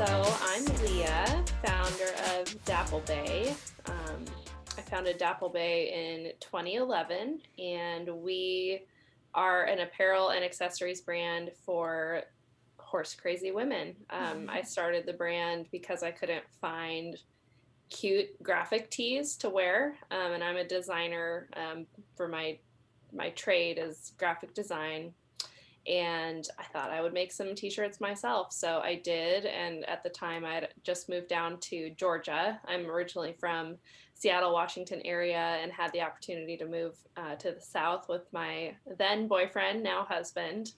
So I'm Leah, founder of Dapplebay. I founded Dapplebay in 2011, and we are an apparel and accessories brand for horse crazy women. I started the brand because I couldn't find cute graphic tees to wear, and I'm a designer for my trade is graphic design. And I thought I would make some t-shirts myself. So I did. And at the time I had just moved down to Georgia. I'm originally from Seattle, Washington area, and had the opportunity to move to the South with my then boyfriend, now husband.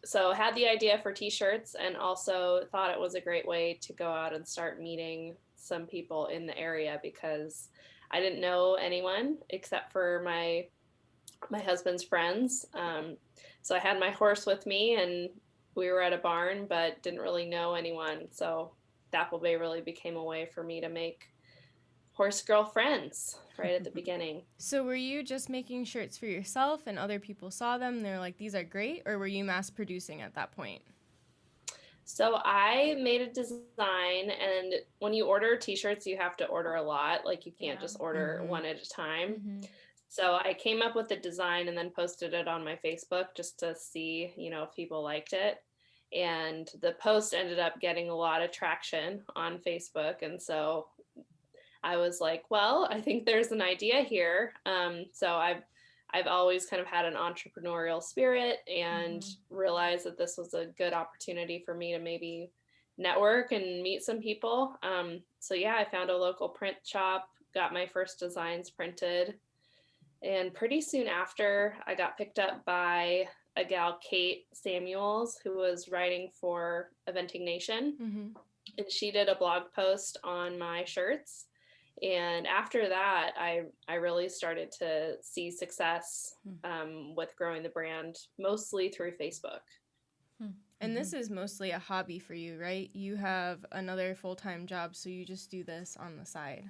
So had the idea for t-shirts and also thought it was a great way to go out and start meeting some people in the area because I didn't know anyone except for my husband's friends. So I had my horse with me and we were at a barn, but didn't really know anyone. So Dapplebay really became a way for me to make horse girl friends right at the beginning. So were you just making shirts for yourself and other people saw them, they're like, these are great, or were you mass producing at that point? So I made a design, and when you order t-shirts, you have to order a lot. Like you can't just order one at a time. So I came up with the design and then posted it on my Facebook just to see, if people liked it. And the post ended up getting a lot of traction on Facebook. And so I was like, well, I think there's an idea here. So I've always kind of had an entrepreneurial spirit and realized that this was a good opportunity for me to maybe network and meet some people. So yeah, I found a local print shop, got my first designs printed. And pretty soon after, I got picked up by a gal, Kate Samuels, who was writing for Eventing Nation. And she did a blog post on my shirts. And after that, I really started to see success with growing the brand, mostly through Facebook. And this is mostly a hobby for you, right? You have another full-time job, so you just do this on the side.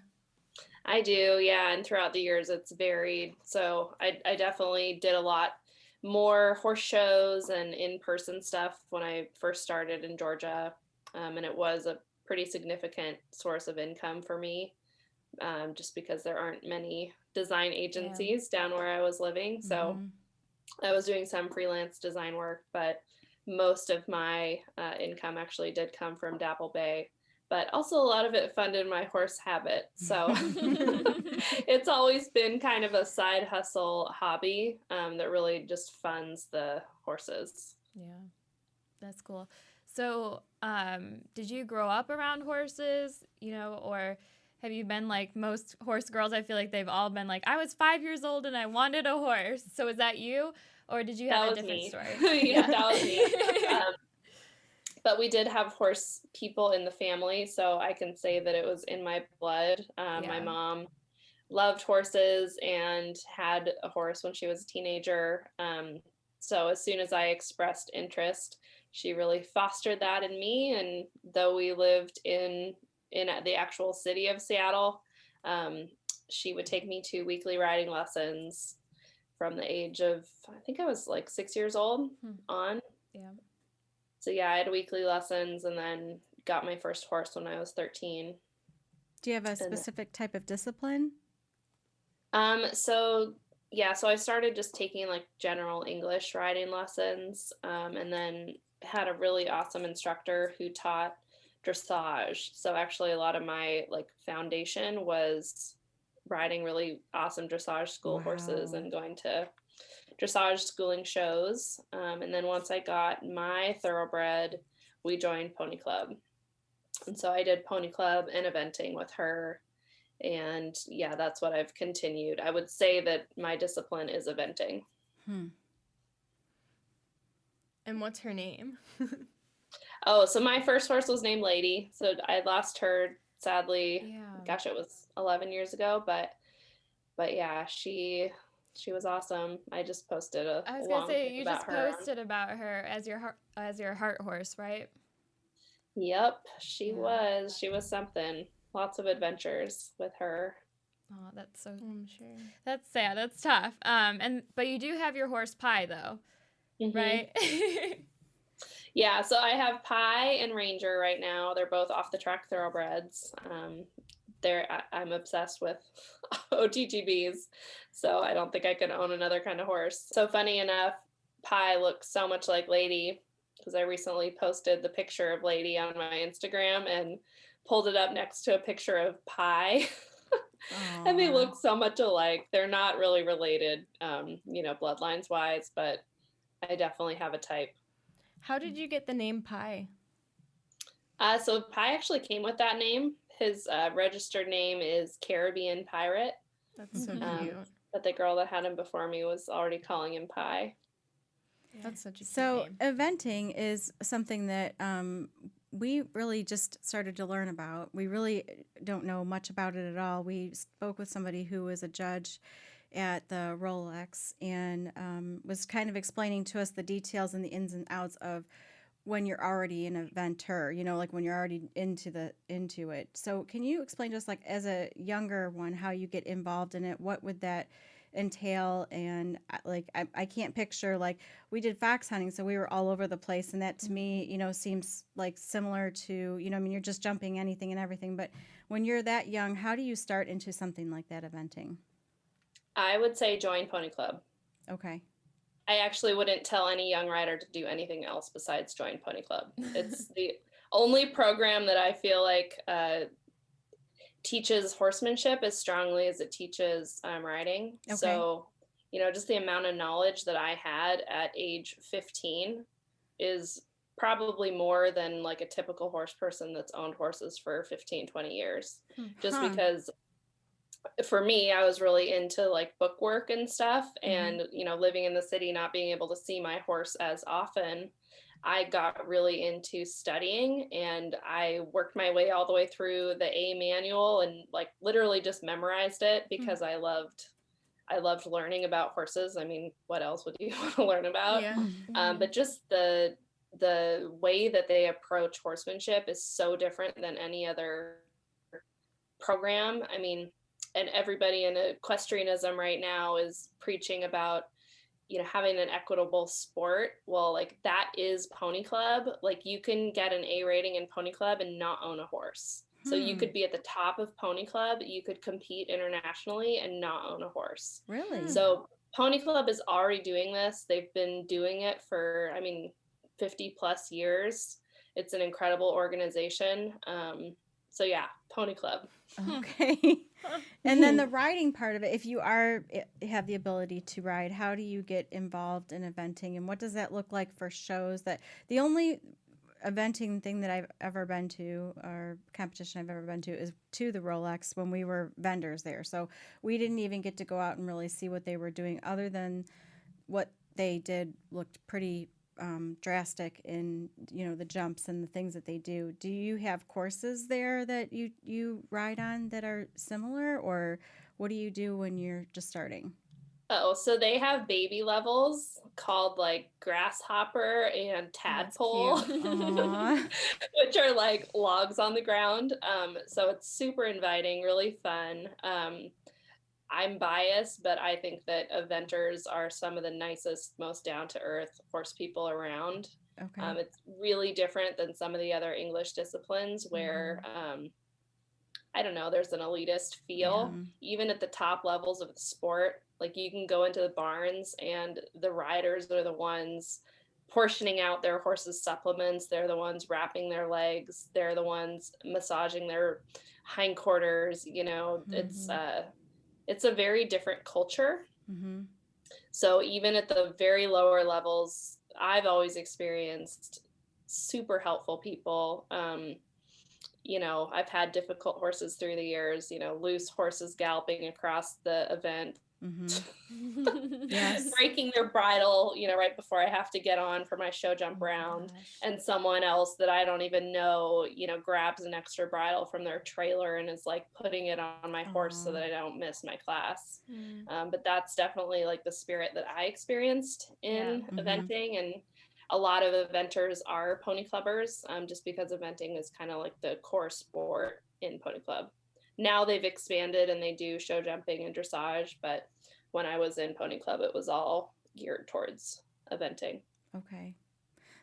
I do, yeah. And throughout the years, it's varied. So I definitely did a lot more horse shows and in-person stuff when I first started in Georgia. And it was a pretty significant source of income for me, just because there aren't many design agencies down where I was living. So I was doing some freelance design work, but most of my income actually did come from Dapplebay. But also a lot of it funded my horse habit. So it's always been kind of a side hustle hobby that really just funds the horses. Yeah, that's cool. So did you grow up around horses, or have you been like most horse girls? I feel like they've all been like, I was 5 years old and I wanted a horse. So is that you? Or did you have a different story? Yeah, that was me. But we did have horse people in the family, so I can say that it was in my blood. My mom loved horses and had a horse when she was a teenager. So as soon as I expressed interest, she really fostered that in me. And though we lived in the actual city of Seattle, she would take me to weekly riding lessons from the age of, I think I was like 6 years old on. Yeah. So yeah, I had weekly lessons and then got my first horse when I was 13. Do you have a specific type of discipline? So I started just taking like general English riding lessons, and then had a really awesome instructor who taught dressage. So actually a lot of my like foundation was riding really awesome dressage school horses and going to dressage schooling shows. And then once I got my thoroughbred, we joined Pony Club. And so I did Pony Club and eventing with her. And yeah, that's what I've continued. I would say that my discipline is eventing. And what's her name? Oh, so my first horse was named Lady. So I lost her sadly. Yeah. Gosh, it was 11 years ago, but yeah, she was awesome. I just posted I was gonna say you just posted about her as your heart horse, right? Yep, she was something. Lots of adventures with her. Oh, that's so. I'm sure. That's sad. That's tough. But you do have your horse Pie though, right? Yeah, so I have Pie and Ranger right now. They're both off the track thoroughbreds. I'm obsessed with OTGBs, so I don't think I could own another kind of horse. So funny enough, Pie looks so much like Lady because I recently posted the picture of Lady on my Instagram and pulled it up next to a picture of Pie. And they look so much alike. They're not really related, bloodlines wise, but I definitely have a type. How did you get the name Pie? So Pie actually came with that name. His registered name is Caribbean Pirate. That's so cute. But the girl that had him before me was already calling him Pie. That's such a cute So name. eventing is something that we really just started to learn about. We really don't know much about it at all. We spoke with somebody who was a judge at the Rolex and was kind of explaining to us the details and the ins and outs of when you're already an eventer, like when you're already into it. So can you explain just like as a younger one how you get involved in it? What would that entail? And I can't picture, like we did fox hunting, so we were all over the place, and that to me seems like similar to you're just jumping anything and everything. But when you're that young, how do you start into something like that eventing? I would say join Pony Club. Okay. I actually wouldn't tell any young rider to do anything else besides join Pony Club. It's the only program that I feel like teaches horsemanship as strongly as it teaches riding. Okay. So, just the amount of knowledge that I had at age 15 is probably more than like a typical horse person that's owned horses for 15, 20 years. Just because for me, I was really into like book work and stuff, and living in the city, not being able to see my horse as often, I got really into studying, and I worked my way all the way through the A manual and like literally just memorized it because I loved learning about horses. I mean, what else would you want to learn about? Yeah. But just the way that they approach horsemanship is so different than any other program. I mean, and everybody in equestrianism right now is preaching about having an equitable sport. Well, like that is Pony Club. Like you can get an A rating in Pony Club and not own a horse. So you could be at the top of Pony Club, you could compete internationally and not own a horse. Really? So Pony Club is already doing this. They've been doing it for 50 plus years. It's an incredible organization. So yeah, Pony Club. Okay. And then the riding part of it, if you have the ability to ride, how do you get involved in eventing, and what does that look like for shows? That the only eventing thing that I've ever been to, or competition I've ever been to, is to the Rolex when we were vendors there. So we didn't even get to go out and really see what they were doing, other than what they did looked pretty drastic in the jumps and the things that they do. Do you have courses there that you ride on that are similar, or what do you do when you're just starting? Oh, so they have baby levels called like grasshopper and tadpole, which are like logs on the ground. So it's super inviting, really fun. I'm biased, but I think that eventers are some of the nicest, most down-to-earth horse people around. Okay. It's really different than some of the other English disciplines where, I don't know, there's an elitist feel. Even at the top levels of the sport. Like you can go into the barns and the riders are the ones portioning out their horses' supplements. They're the ones wrapping their legs. They're the ones massaging their hindquarters. It's a very different culture. So even at the very lower levels, I've always experienced super helpful people. I've had difficult horses through the years, loose horses galloping across the event, Yes. breaking their bridle, right before I have to get on for my show jump round. And someone else that I don't even know, grabs an extra bridle from their trailer and is like putting it on my horse so that I don't miss my class. But that's definitely like the spirit that I experienced in eventing. And a lot of eventers are pony clubbers, just because eventing is kind of like the core sport in Pony Club. Now they've expanded and they do show jumping and dressage, but when I was in Pony Club, it was all geared towards eventing. Okay.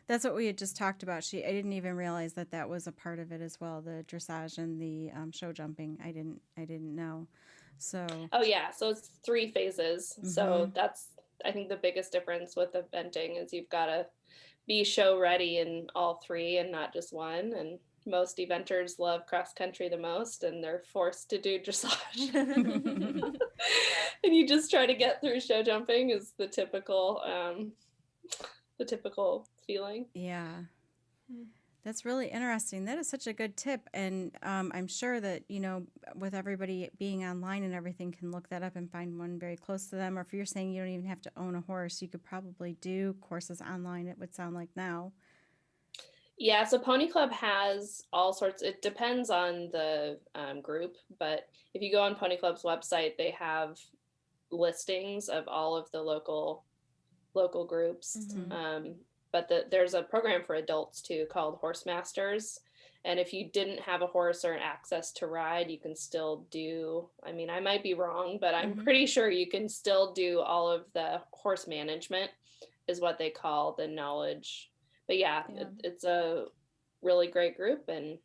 That's what we had just talked about. I didn't even realize that that was a part of it as well. The dressage and the show jumping. I didn't know. So. Oh yeah, so it's 3 phases. So Mhm. that's, I think, the biggest difference with eventing is you've got to be show ready in all 3 and not just one. And most eventers love cross country the most, and they're forced to do dressage. And you just try to get through show jumping is the typical feeling. Yeah. That's really interesting. That is such a good tip. And I'm sure that, with everybody being online and everything, can look that up and find one very close to them. Or if you're saying you don't even have to own a horse, you could probably do courses online, it would sound like now. Yeah, so Pony Club has all sorts. It depends on the group, but if you go on Pony Club's website, they have listings of all of the local groups. But there's a program for adults too called Horse Masters. And if you didn't have a horse or access to ride, you can still do, I mean, I might be wrong, but I'm pretty sure you can still do all of the horse management is what they call the knowledge. But yeah. It's a really great group, and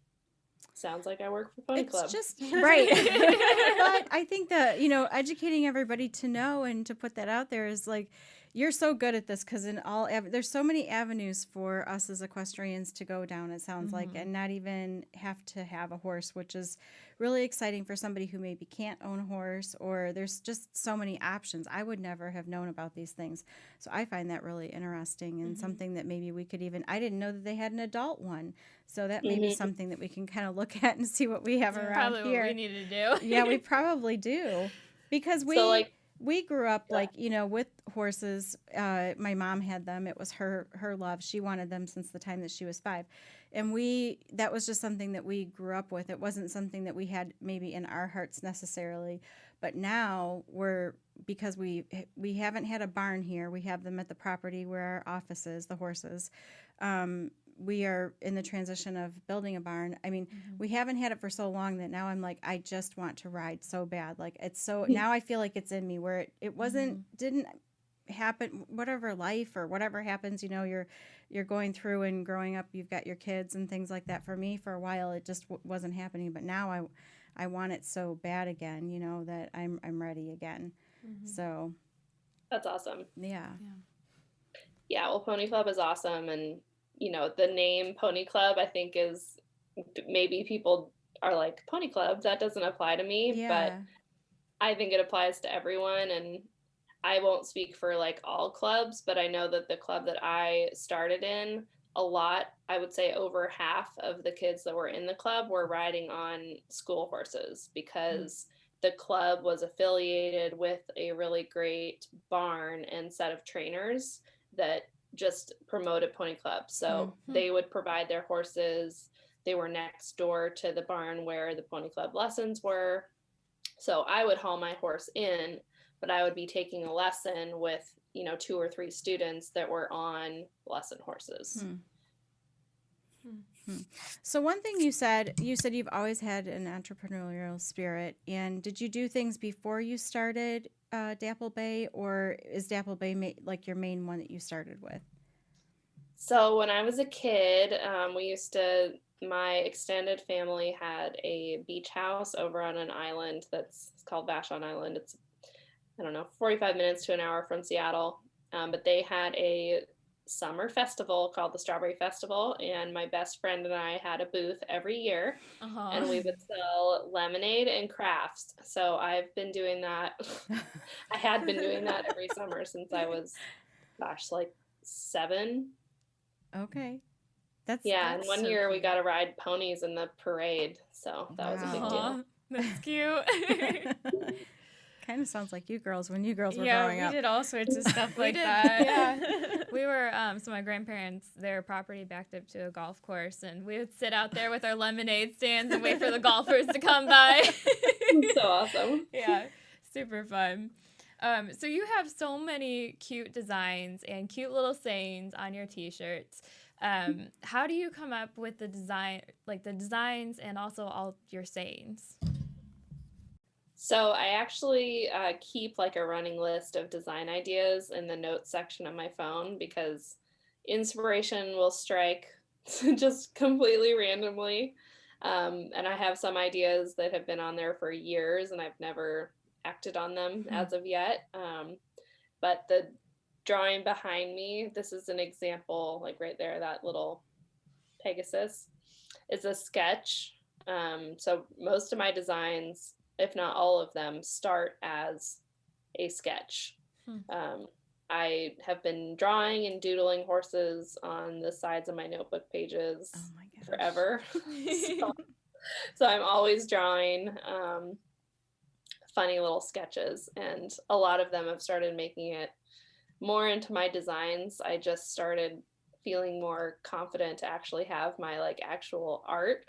sounds like I work for Pony Club. It's just right. But I think that, educating everybody to know and to put that out there is like, you're so good at this, because there's so many avenues for us as equestrians to go down, it sounds like, and not even have to have a horse, which is really exciting for somebody who maybe can't own a horse, or there's just so many options. I would never have known about these things. So I find that really interesting, and something that maybe we could even, I didn't know that they had an adult one. So that may be something that we can kind of look at and see what we have around probably here. What we need to do. Yeah, we probably do. Because we grew up with horses. My mom had them. It was her love. She wanted them since the time that she was 5. And that was just something that we grew up with. It wasn't something that we had maybe in our hearts necessarily. But now because we haven't had a barn here. We have them at the property where our office is, the horses. We are in the transition of building a barn. I mean, we haven't had it for so long that now I'm like, I just want to ride so bad. Like, it's so, now I feel like it's in me, where it didn't happen, whatever life or whatever happens, you're going through and growing up, you've got your kids and things like that. For me, for a while, it just wasn't happening. But now I want it so bad again, that I'm ready again. So. That's awesome. Yeah. Yeah, well, Pony Club is awesome. And the name Pony Club, I think, is, maybe people are like, Pony Club, that doesn't apply to me, but I think it applies to everyone. And I won't speak for like all clubs, but I know that the club that I started in, I would say over half of the kids that were in the club were riding on school horses, because the club was affiliated with a really great barn and set of trainers that just promoted Pony Club. So they would provide their horses. They were next door to the barn where the Pony Club lessons were. So I would haul my horse in, but I would be taking a lesson with, 2 or 3 students that were on lesson horses. So one thing you said you've always had an entrepreneurial spirit. And did you do things before you started Dapplebay, or is Dapplebay like your main one that you started with? So when I was a kid, my extended family had a beach house over on an island it's called Vashon Island. It's, 45 minutes to an hour from Seattle. But they had a summer festival called the Strawberry Festival, and my best friend and I had a booth every year, and we would sell lemonade and crafts. So I've been doing that. I had been doing that every summer since I was, like 7. Okay. And one so year cool. we got to ride ponies in the parade, so that was a big deal. That's cute. Kind of sounds like you girls when you girls were growing up. We did all sorts of stuff like did, that. We were, so my grandparents, their property backed up to a golf course, and we would sit out there with our lemonade stands and wait for the golfers to come by. So awesome. Yeah, super fun. So you have so many cute designs and cute little sayings on your t-shirts. How do you come up with the designs and also all your sayings? So I actually keep like a running list of design ideas in the notes section of my phone, because inspiration will strike just completely randomly. And I have some ideas that have been on there for years and I've never acted on them as of yet. But the drawing behind me, this is an example, like right there, that little Pegasus is a sketch. So most of my designs, if not all of them, start as a sketch. I have been drawing and doodling horses on the sides of my notebook pages forever. So I'm always drawing funny little sketches, and a lot of them have started making it more into my designs. I just started feeling more confident to actually have my like actual art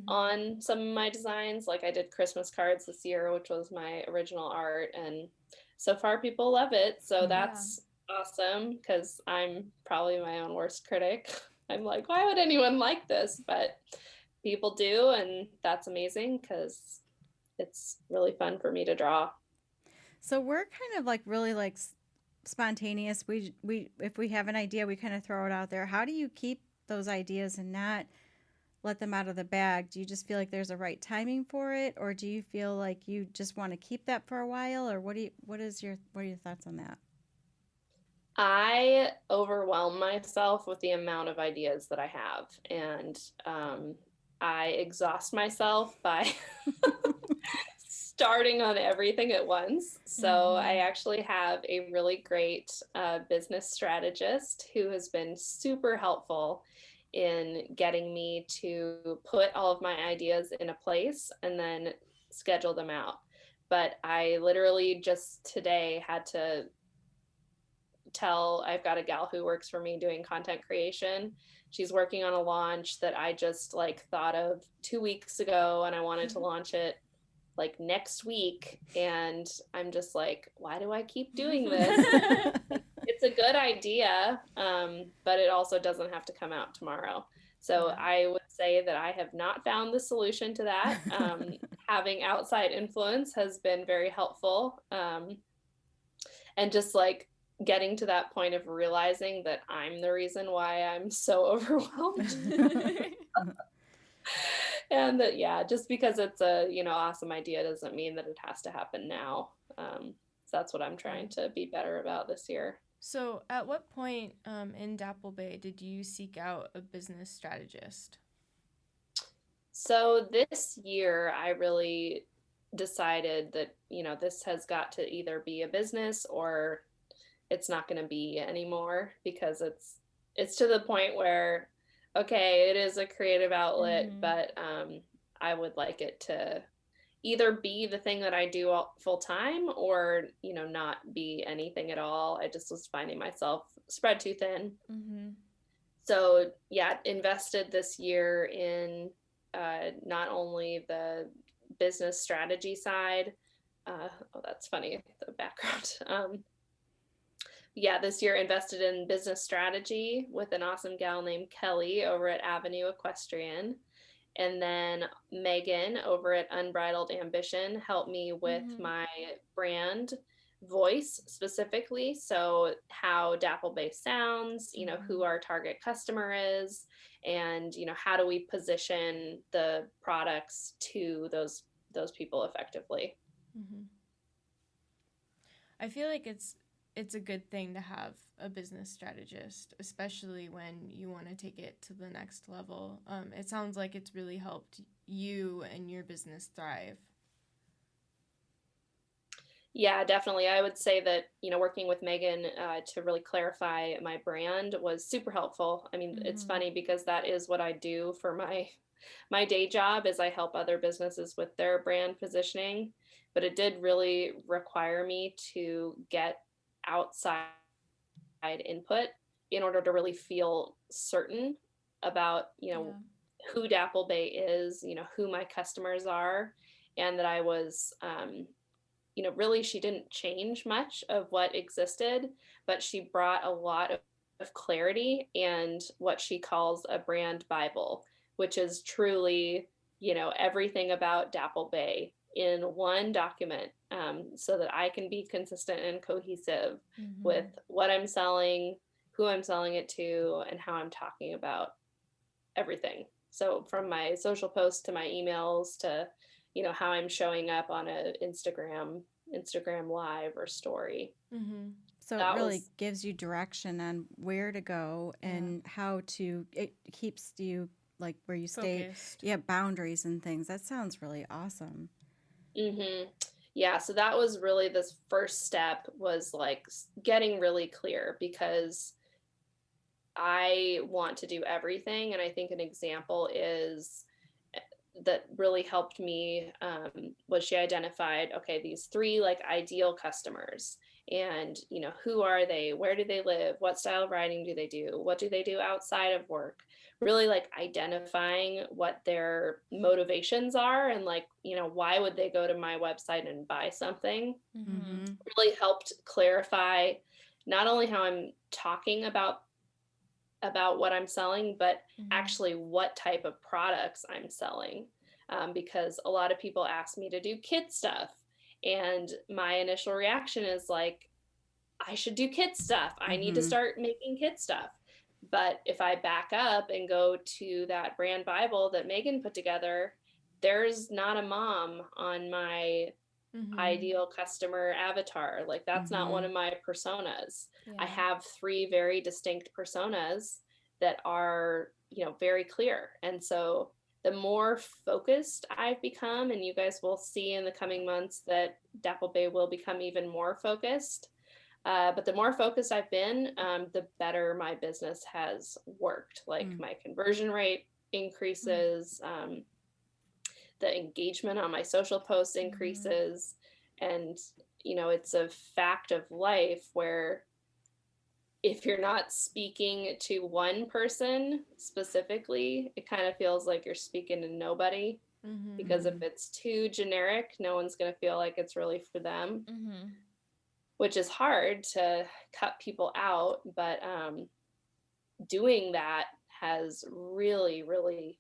on some of my designs. Like I did Christmas cards this year, which was my original art, and so far people love it. So that's awesome, because I'm probably my own worst critic. I'm like, why would anyone like this? But people do, and that's amazing because it's really fun for me to draw. So we're kind of like really like spontaneous. We if we have an idea, we kind of throw it out there. How do you keep those ideas and not let them out of the bag? Do you just feel like there's a right timing for it, or do you feel like you just want to keep that for a while, or what are your thoughts on that? I overwhelm myself with the amount of ideas that I have, and I exhaust myself by starting on everything at once. So I actually have a really great business strategist who has been super helpful in getting me to put all of my ideas in a place and then schedule them out. But I literally just today had to I've got a gal who works for me doing content creation. She's working on a launch that I just like thought of 2 weeks ago, and I wanted to launch it like next week. And I'm just like, why do I keep doing this? It's a good idea, but it also doesn't have to come out tomorrow. So I would say that I have not found the solution to that. Having outside influence has been very helpful. And just like getting to that point of realizing that I'm the reason why I'm so overwhelmed. And that, yeah, just because it's a, awesome idea doesn't mean that it has to happen now. So that's what I'm trying to be better about this year. So at what point in Dapplebay did you seek out a business strategist? So this year I really decided that, this has got to either be a business or it's not going to be anymore, because it's to the point where, okay, it is a creative outlet, but I would like it to either be the thing that I do full time or, not be anything at all. I just was finding myself spread too thin. So yeah, invested this year in not only the business strategy side. Oh, that's funny, the background. Yeah, this year invested in business strategy with an awesome gal named Kelly over at Avenue Equestrian. And then Megan over at Unbridled Ambition helped me with my brand voice specifically. So how Dapplebay sounds, who our target customer is, and, how do we position the products to those people effectively. I feel like it's a good thing to have a business strategist, especially when you want to take it to the next level. It sounds like it's really helped you and your business thrive. Yeah, definitely. I would say that, working with Megan to really clarify my brand was super helpful. I mean, it's funny because that is what I do for my day job, is I help other businesses with their brand positioning, but it did really require me to get outside input in order to really feel certain about, who Dapplebay is, who my customers are, and that I was, really, she didn't change much of what existed, but she brought a lot of clarity and what she calls a brand Bible, which is truly, everything about Dapplebay in one document, so that I can be consistent and cohesive with what I'm selling, who I'm selling it to, and how I'm talking about everything. So from my social posts to my emails to, how I'm showing up on a Instagram live or story. Mm-hmm. So it really gives you direction on where to go and how to, it keeps you like where you stay. Focused. Yeah, boundaries and things. That sounds really awesome. Mm-hmm. Yeah, so that was really this first step, was like getting really clear, because I want to do everything. And I think an example is that really helped me was she identified, okay, these 3 like ideal customers, and who are they, where do they live, what style of riding do they do, what do they do outside of work, really like identifying what their motivations are, and like why would they go to my website and buy something. Mm-hmm. Really helped clarify not only how I'm talking about what I'm selling, but actually what type of products I'm selling. Because a lot of people ask me to do kid stuff. And my initial reaction is like, I should do kid stuff. I need to start making kid stuff. But if I back up and go to that brand Bible that Megan put together, there's not a mom on my ideal customer avatar. Like that's not one of my personas. I have 3 very distinct personas that are, very clear. And so the more focused I've become, and you guys will see in the coming months that Dapplebay will become even more focused. But the more focused I've been, the better my business has worked. Like my conversion rate increases, the engagement on my social posts increases. And, it's a fact of life where if you're not speaking to one person specifically, it kind of feels like you're speaking to nobody. Because if it's too generic, no one's going to feel like it's really for them, which is hard to cut people out. But doing that has really, really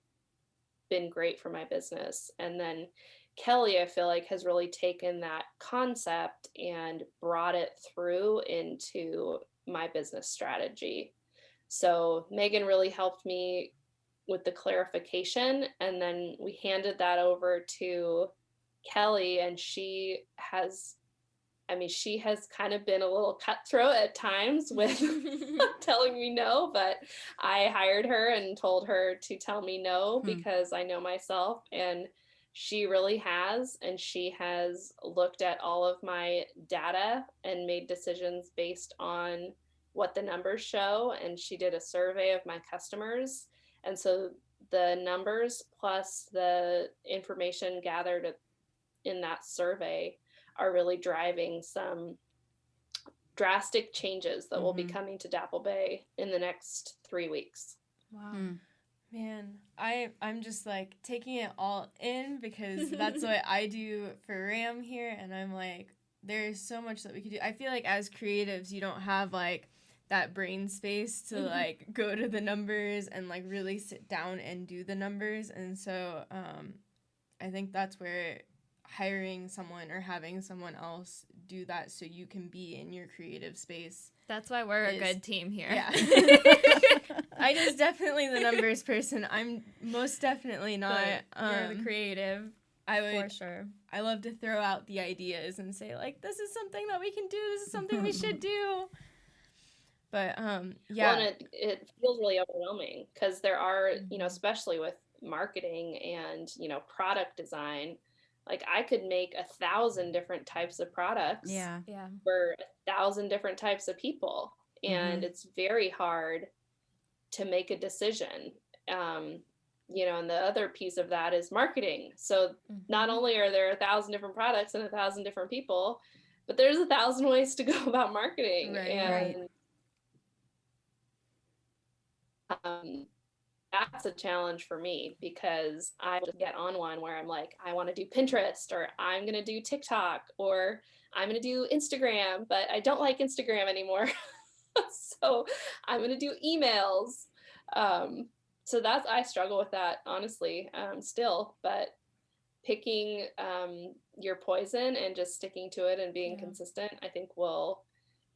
been great for my business. And then Kelly, I feel like, has really taken that concept and brought it through into my business strategy. So Megan really helped me with the clarification, and then we handed that over to Kelly, and she has kind of been a little cutthroat at times with telling me no, but I hired her and told her to tell me no because I know myself, and she really has. And she has looked at all of my data and made decisions based on what the numbers show. And she did a survey of my customers. And so the numbers plus the information gathered in that survey are really driving some drastic changes that will be coming to Dapplebay in the next 3 weeks. Wow. Man, I'm just like taking it all in, because that's what I do for Ram here, and I'm like, there's so much that we could do. I feel like as creatives, you don't have like that brain space to like go to the numbers and like really sit down and do the numbers. And so I think that's where hiring someone or having someone else do that so you can be in your creative space. That's why we're a good team here. Yeah. I just definitely the numbers person. I'm most definitely not. You're the creative. For sure. I love to throw out the ideas and say like, this is something that we can do. This is something we should do. But yeah. Well, and it feels really overwhelming, because there are, especially with marketing and, product design, like I could make 1,000 different types of products for 1,000 different types of people. And it's very hard to make a decision. And the other piece of that is marketing. So not only are there 1,000 different products and 1,000 different people, but there's 1,000 ways to go about marketing. That's a challenge for me, because I just get on one where I'm like, I want to do Pinterest, or I'm going to do TikTok, or I'm going to do Instagram, but I don't like Instagram anymore. So I'm going to do emails. So I struggle with that, honestly, still, but picking your poison and just sticking to it and being consistent, I think will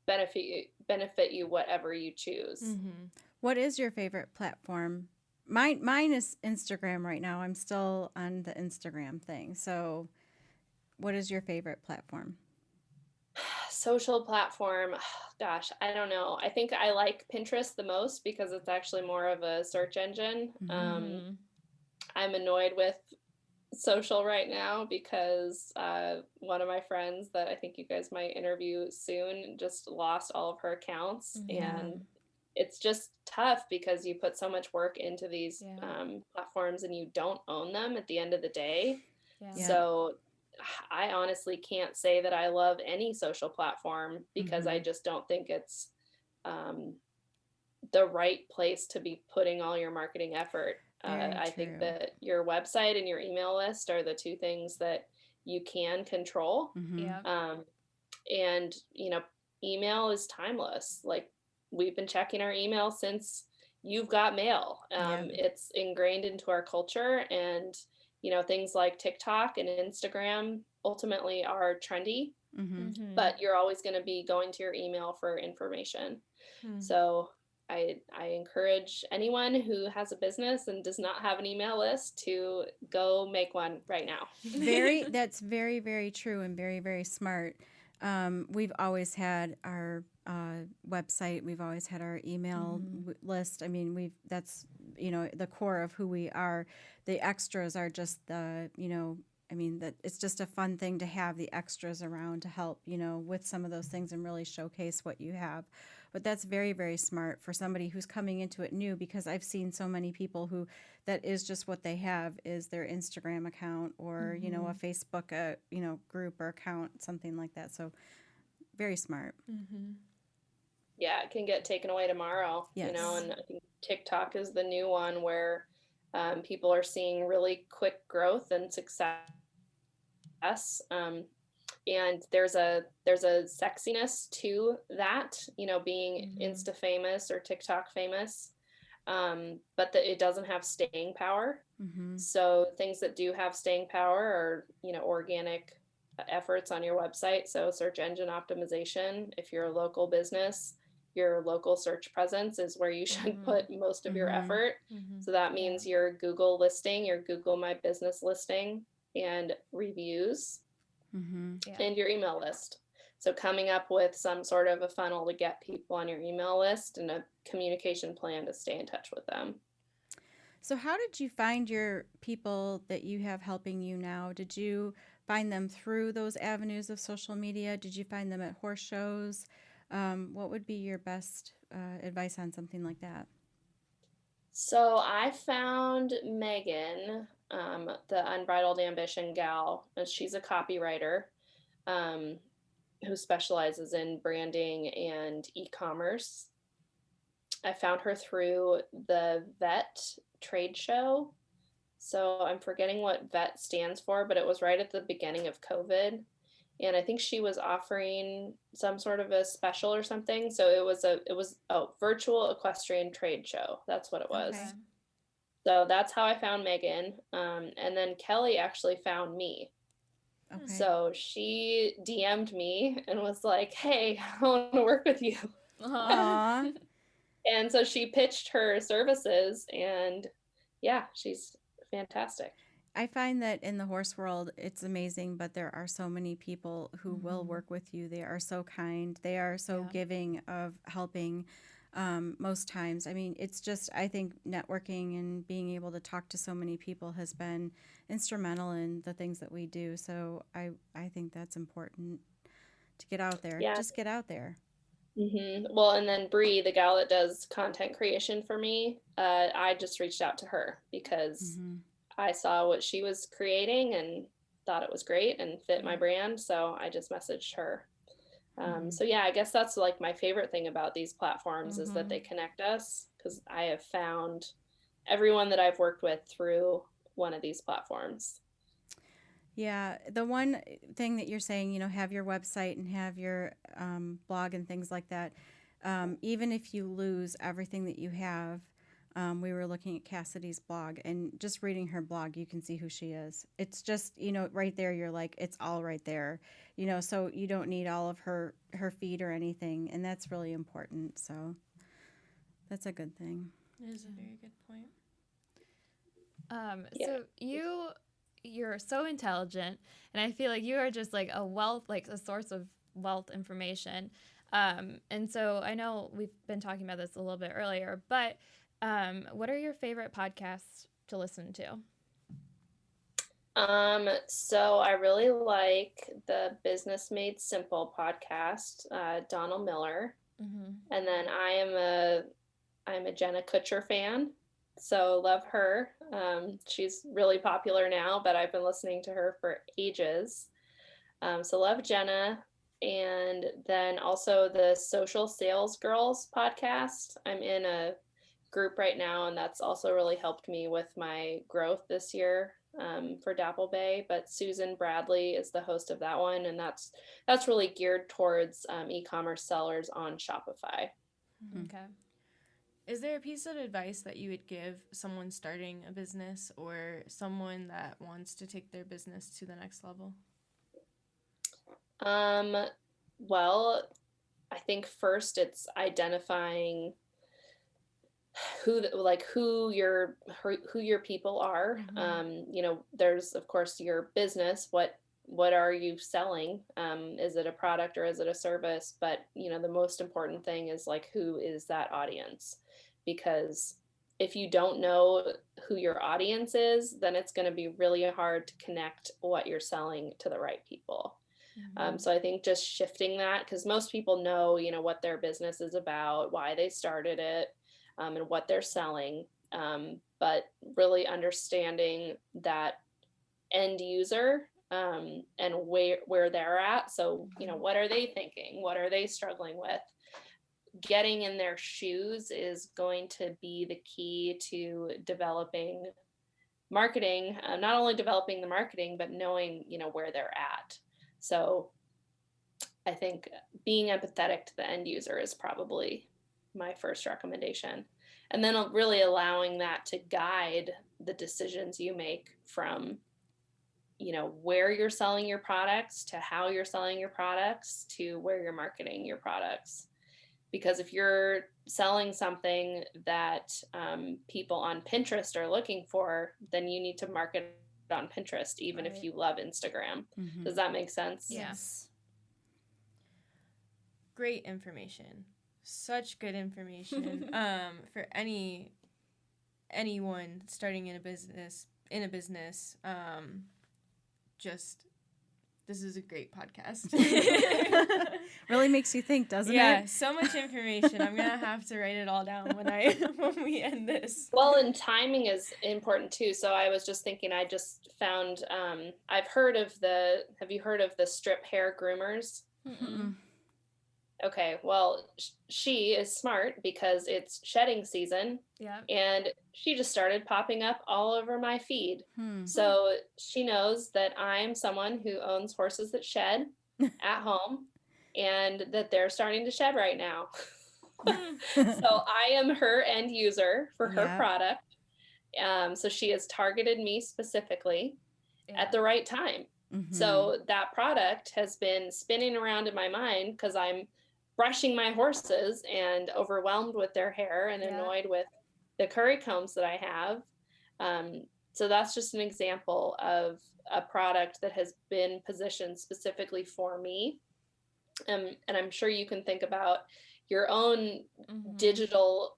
benefit you whatever you choose. Mm-hmm. What is your favorite platform? Mine is Instagram right now. I'm still on the Instagram thing. So, what is your favorite platform? Social platform, gosh, I don't know. I think I like Pinterest the most because it's actually more of a search engine. Mm-hmm. I'm annoyed with social right now because one of my friends that I think you guys might interview soon just lost all of her accounts. Yeah. And it's just tough because you put so much work into these Yeah. platforms and you don't own them at the end of the day. Yeah. Yeah. So I honestly can't say that I love any social platform because I just don't think it's um, the right place to be putting all your marketing effort. Very I true. think that your website and your email list are the two things that you can control. Yeah. And, email is timeless. Like, we've been checking our email since you've got mail. Yeah. It's ingrained into our culture. And, things like TikTok and Instagram ultimately are trendy, Mm-hmm. but you're always going to be going to your email for information. Hmm. So I encourage anyone who has a business and does not have an email list to go make one right now. That's very, very true and very, very smart. We've always had our website. We've always had our email list. I mean, that's, the core of who we are. The extras are just I mean, that it's just a fun thing to have the extras around to help, with some of those things and really showcase what you have. But that's very, very smart for somebody who's coming into it new, because I've seen so many people who that is just what they have is their Instagram account or, a Facebook, group or account, something like that. So very smart. Mm-hmm. Yeah, it can get taken away tomorrow, Yes. and I think TikTok is the new one where people are seeing really quick growth and success. And there's a sexiness to that, being Insta famous or TikTok famous, but that it doesn't have staying power. So things that do have staying power are, organic efforts on your website. So search engine optimization. If you're a local business, your local search presence is where you should put most of your effort. So that means your Google listing, your Google My Business listing, and reviews, and your email list. So coming up with some sort of a funnel to get people on your email list and a communication plan to stay in touch with them. So how did you find your people that you have helping you now? Did you find them through those avenues of social media? Did you find them at horse shows? What would be your best advice on something like that? So I found Megan, the Unbridled Ambition gal, and she's a copywriter um, who specializes in branding and e-commerce. I found her through the vet trade show. So I'm forgetting what vet stands for, but it was right at the beginning of COVID. And I think she was offering some sort of a special or something. So it was a virtual equestrian trade show. That's what it was. Okay. So that's how I found Megan. And then Kelly actually found me. Okay. So she DM'd me and was like, "Hey, I want to work with you." Aw. And so she pitched her services, and yeah, she's fantastic. I find that in the horse world, it's amazing, but there are so many people who will work with you. They are so kind. They are so giving of helping most times. I mean, it's just, I think networking and being able to talk to so many people has been instrumental in the things that we do. So I think that's important to get out there. Yeah. Just get out there. Well, and then Bree, the gal that does content creation for me, I just reached out to her because I saw what she was creating and thought it was great and fit my brand. So I just messaged her. So yeah, I guess that's like my favorite thing about these platforms is that they connect us, because I have found everyone that I've worked with through one of these platforms. Yeah, the one thing that you're saying, have your website and have your blog and things like that. Even if you lose everything that you have, We were looking at Cassidy's blog, and just reading her blog, you can see who she is. It's just, right there, you're like, it's all right there, so you don't need all of her feed or anything, and that's really important. So that's a good thing. It is a very good point. So you're so intelligent, and I feel like you are just like a wealth, like a source of wealth information. And so I know we've been talking about this a little bit earlier, but what are your favorite podcasts to listen to? So I really like the Business Made Simple podcast, Donald Miller. Mm-hmm. And then I'm a Jenna Kutcher fan. So love her. She's really popular now, but I've been listening to her for ages. So love Jenna. And then also the Social Sales Girls podcast. I'm in a group right now, and that's also really helped me with my growth this year for Dapplebay. But Susan Bradley is the host of that one, and that's really geared towards e-commerce sellers on Shopify. Okay. Is there a piece of advice that you would give someone starting a business or someone that wants to take their business to the next level? Well, I think first it's identifying who your people are. Mm-hmm. There's of course your business. What are you selling? Is it a product or is it a service? But the most important thing is like, who is that audience? Because if you don't know who your audience is, then it's going to be really hard to connect what you're selling to the right people. Mm-hmm. So I think just shifting that, because most people know, what their business is about, why they started it, and what they're selling. But really understanding that end user and where they're at. So, what are they thinking? What are they struggling with? Getting in their shoes is going to be the key to developing marketing, not only developing the marketing, but knowing, where they're at. So I think being empathetic to the end user is probably my first recommendation. And then really allowing that to guide the decisions you make from, where you're selling your products to how you're selling your products to where you're marketing your products. Because if you're selling something that people on Pinterest are looking for, then you need to market on Pinterest, even if you love Instagram. Mm-hmm. Does that make sense? Yes. Great information. Such good information for anyone starting in a business. This is a great podcast. Really makes you think, doesn't it? Yeah, so much information. I'm gonna have to write it all down when we end this. Well, and timing is important too. So I was just thinking, I just found have you heard of the strip hair groomers? Mm-mm. Okay, well, she is smart because it's shedding season. Yeah. And she just started popping up all over my feed. So she knows that I'm someone who owns horses that shed at home and that they're starting to shed right now. So I am her end user for her product. So she has targeted me specifically at the right time. Mm-hmm. So that product has been spinning around in my mind because I'm brushing my horses and overwhelmed with their hair and annoyed with the curry combs that I have. So that's just an example of a product that has been positioned specifically for me. And I'm sure you can think about your own digital,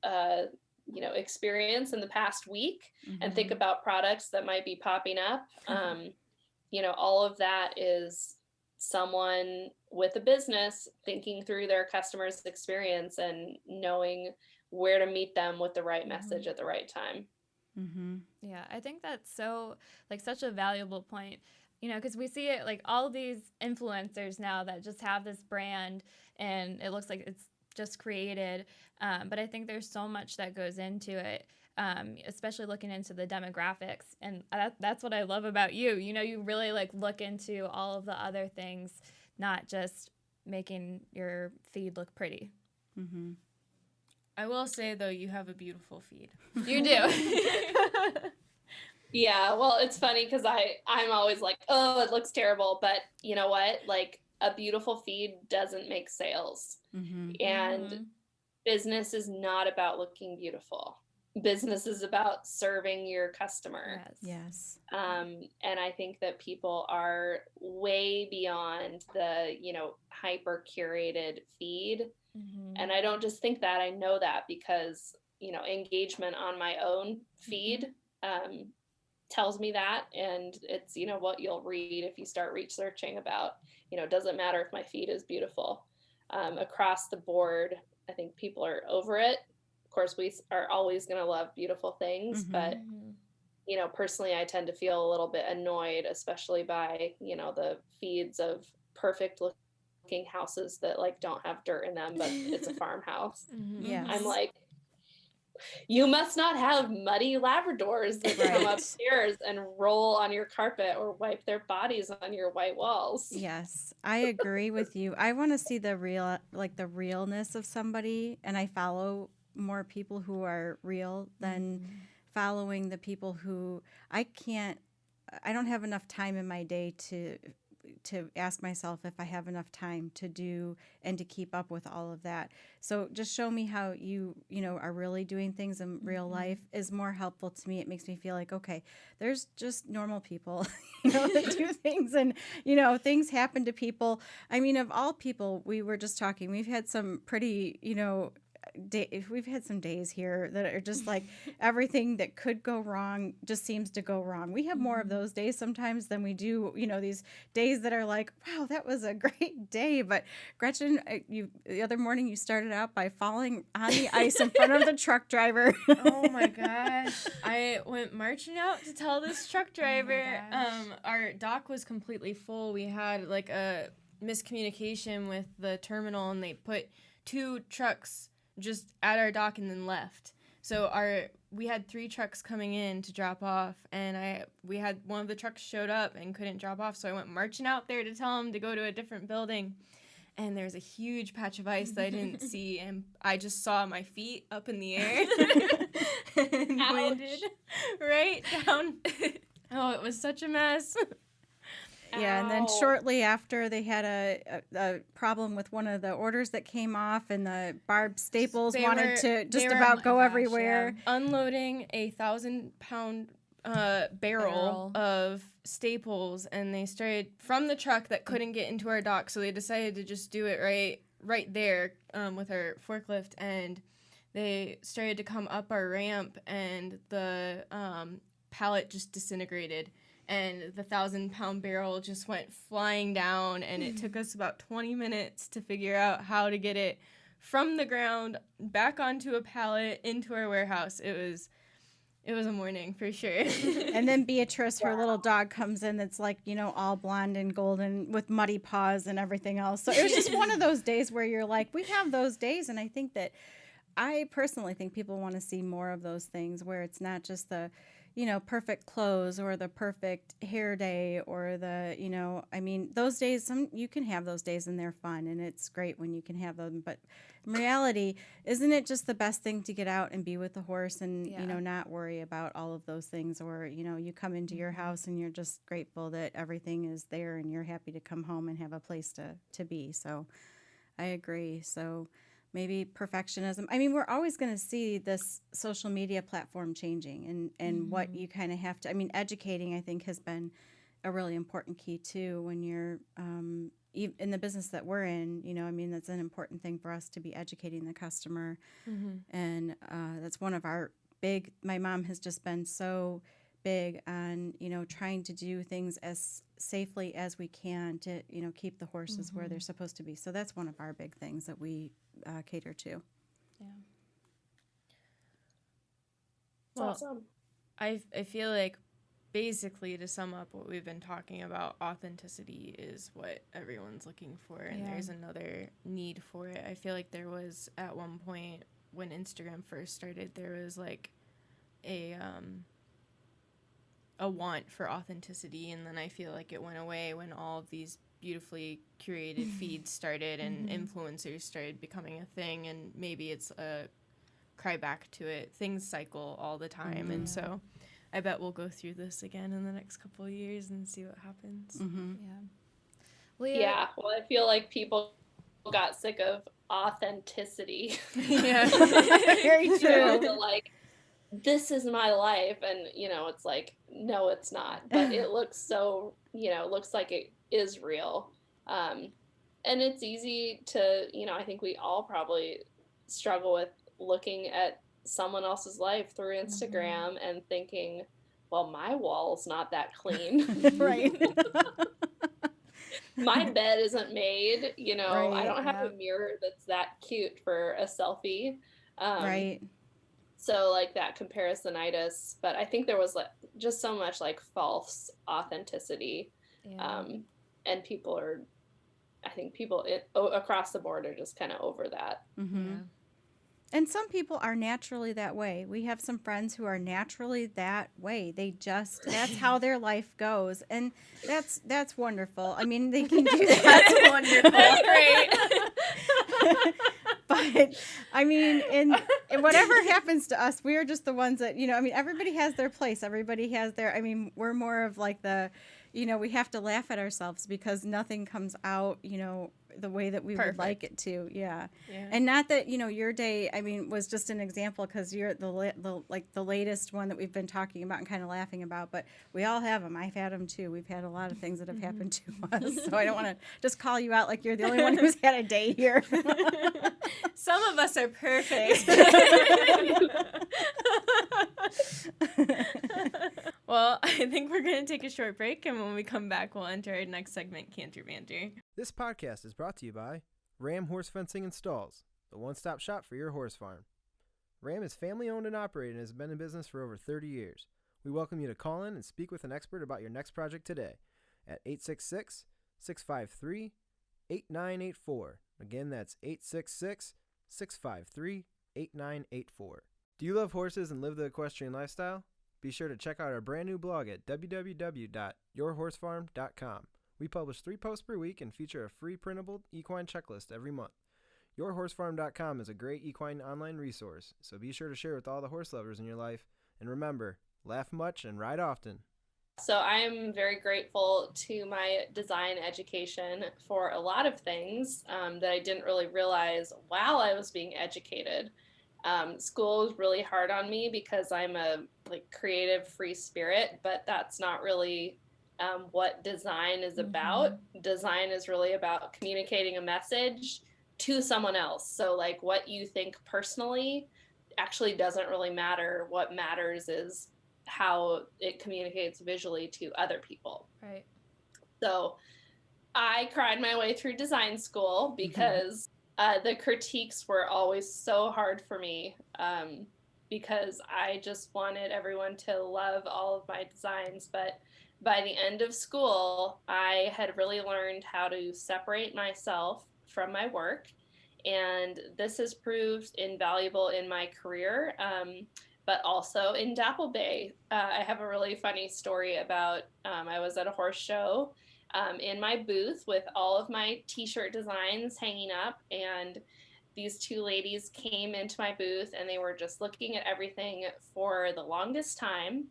experience in the past week and think about products that might be popping up. All of that is someone with a business thinking through their customer's experience and knowing where to meet them with the right message at the right time. Mm-hmm. Yeah, I think that's such a valuable point, because we see it like all these influencers now that just have this brand and it looks like it's just created. But I think there's so much that goes into it, especially looking into the demographics. And that's what I love about you. You really look into all of the other things, not just making your feed look pretty. Mm-hmm. I will say though, you have a beautiful feed. You do. Yeah, well, it's funny because I'm always like, oh, it looks terrible, but you know what? Like a beautiful feed doesn't make sales, Mm-hmm. and Mhm. business is not about looking beautiful. Business is about serving your customer. Yes. Yes. And I think that people are way beyond the, hyper curated feed. Mhm. And I don't just think that, I know that because, engagement on my own feed tells me that. And it's, what you'll read if you start researching about, it doesn't matter if my feed is beautiful. Across the board, I think people are over it. Of course, we are always going to love beautiful things, Mhm. but Mhm. personally, I tend to feel a little bit annoyed, especially by, the feeds of perfect looking houses that like don't have dirt in them, but it's a farmhouse. Mm-hmm. I'm Yes. like, you must not have muddy Labradors that come Right. upstairs and roll on your carpet or wipe their bodies on your white walls. Yes, I agree with you. I want to see the real, like the realness of somebody, and I follow more people who are real than following the people who I don't have enough time in my day to ask myself if I have enough time to do and to keep up with all of that. So just show me how you are really doing things in real life is more helpful to me. It makes me feel like, okay, there's just normal people, that do things, and things happen to people. I mean, of all people, we were just talking, we've had some pretty, we've had some days here that are just like everything that could go wrong just seems to go wrong. We have more of those days sometimes than we do, these days that are like, wow, that was a great day. But Gretchen, the other morning you started out by falling on the ice in front of the truck driver. Oh my gosh. I went marching out to tell this truck driver. gosh. Our dock was completely full. We had like a miscommunication with the terminal, and they put 2 trucks just at our dock and then left. So we had 3 trucks coming in to drop off, and we had one of the trucks showed up and couldn't drop off, so I went marching out there to tell him to go to a different building. And there's a huge patch of ice that I didn't see, and I just saw my feet up in the air and landed right down. Oh, it was such a mess. Yeah, and then Ow. shortly after, they had a problem with one of the orders that came off, and the barbed staples They wanted were- to just they were- about oh my go gosh, everywhere. Unloading a 1,000-pound barrel Barrel. of staples, and they started from the truck that couldn't get into our dock, so they decided to just do it right there with our forklift, and they started to come up our ramp, and the pallet just disintegrated, and the 1,000-pound barrel just went flying down, and it took us about 20 minutes to figure out how to get it from the ground back onto a pallet into our warehouse. It was a morning for sure. And then Beatrice, her little dog, comes in that's like, all blonde and golden with muddy paws and everything else. So it was just one of those days where you're like, we have those days. And I personally think people want to see more of those things where it's not just the, perfect clothes or the perfect hair day or those days, you can have those days and they're fun and it's great when you can have them. But in reality, isn't it just the best thing to get out and be with the horse and, Yeah. not worry about all of those things? Or, you come into your house and you're just grateful that everything is there and you're happy to come home and have a place to be. So I agree. So maybe perfectionism. I mean, we're always going to see this social media platform changing and what you kind of have to, educating, I think, has been a really important key too when you're in the business that we're in, that's an important thing for us to be educating the customer. And that's one of our my mom has just been so big on, trying to do things as safely as we can to, keep the horses where they're supposed to be. So that's one of our big things that we cater to. Yeah. Well, Awesome. I feel like basically, to sum up what we've been talking about, authenticity is what everyone's looking for, and Yeah. there's another need for it. I feel like there was at one point when Instagram first started, there was like a want for authenticity, and then I feel like it went away when all of these beautifully curated feeds started and influencers started becoming a thing, and maybe it's a cry back to it. Things cycle all the time. And so I bet we'll go through this again in the next couple of years and see what happens. Yeah. Leah, Yeah, well, I feel like people got sick of authenticity. Yeah. Very You know, true. the, like, this is my life, and it's like, no, it's not, but it looks so, looks like it is real. And it's easy to, I think we all probably struggle with looking at someone else's life through Instagram and thinking, well, my wall's not that clean. Right. My bed isn't made, I Right, don't have a mirror that's that cute for a selfie. Right. So like that comparisonitis, but I think there was just so much like false authenticity. And I think people across the board are just kind of over that. And some people are naturally that way. We have some friends who are naturally that way. That's how their life goes. And that's wonderful. I mean, they can do that. That's wonderful. that's great. But I mean, in whatever happens to us, we are just the ones that, everybody has their place. Everybody has we're more of like we have to laugh at ourselves because nothing comes out, the way that we would like it to. Yeah. And not that, your day, was just an example because you're the latest one that we've been talking about and kind of laughing about, but we all have them. I've had them too. We've had a lot of things that have happened to us. So I don't want to just call you out like you're the only one who's had a day here. Some of us are perfect. Well, I think we're going to take a short break, and when we come back, we'll enter our next segment, Canter Banter. This podcast is brought to you by Ram Horse Fencing and Stalls, the one-stop shop for your horse farm. Ram is family-owned and operated and has been in business for over 30 years. We welcome you to call in and speak with an expert about your next project today at 866-653-8984. Again, that's 866-653-8984. Do you love horses and live the equestrian lifestyle? Be sure to check out our brand new blog at www.yourhorsefarm.com. We publish 3 posts per week and feature a free printable equine checklist every month. Yourhorsefarm.com is a great equine online resource, so be sure to share with all the horse lovers in your life. And remember, laugh much and ride often. So I am very grateful to my design education for a lot of things that I didn't really realize while I was being educated. School was really hard on me because I'm a creative free spirit, but that's not really what design is about. Design is really about communicating a message to someone else. So what you think personally actually doesn't really matter. What matters is how it communicates visually to other people. Right. So I cried my way through design school because the critiques were always so hard for me because I just wanted everyone to love all of my designs. But by the end of school, I had really learned how to separate myself from my work. And this has proved invaluable in my career, but also in Dapplebay. I have a really funny story about I was at a horse show in my booth with all of my t-shirt designs hanging up, and these 2 ladies came into my booth and they were just looking at everything for the longest time,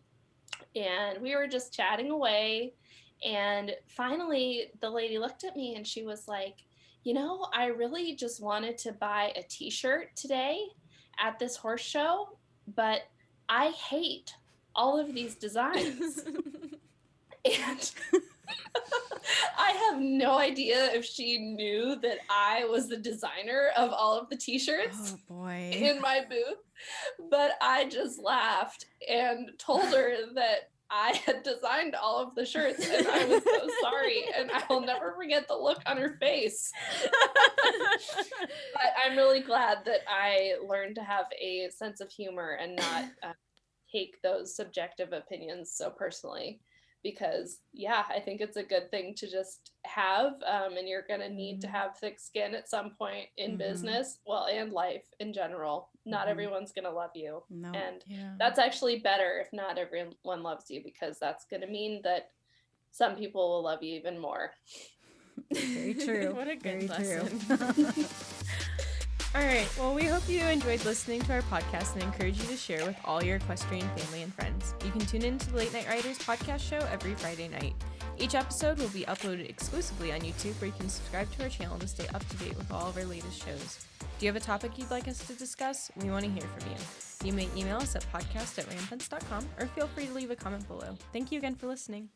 and we were just chatting away, and finally the lady looked at me and she was like, I really just wanted to buy a t-shirt today at this horse show, but I hate all of these designs. And I have no idea if she knew that I was the designer of all of the t-shirts in my booth, but I just laughed and told her that I had designed all of the shirts and I was so sorry, and I will never forget the look on her face. But I'm really glad that I learned to have a sense of humor and not take those subjective opinions so personally. Because, I think it's a good thing to just have, and you're going to need to have thick skin at some point in business, and life in general. Not everyone's going to love you. No. And that's actually better if not everyone loves you, because that's going to mean that some people will love you even more. Very true. What a good Very lesson. true. All All right. Well, we hope you enjoyed listening to our podcast and encourage you to share with all your equestrian family and friends. You can tune into the Late Night Riders podcast show every Friday night. Each episode will be uploaded exclusively on YouTube, where you can subscribe to our channel to stay up to date with all of our latest shows. Do you have a topic you'd like us to discuss? We want to hear from you. You may email us at podcast@ramfence.com or feel free to leave a comment below. Thank you again for listening.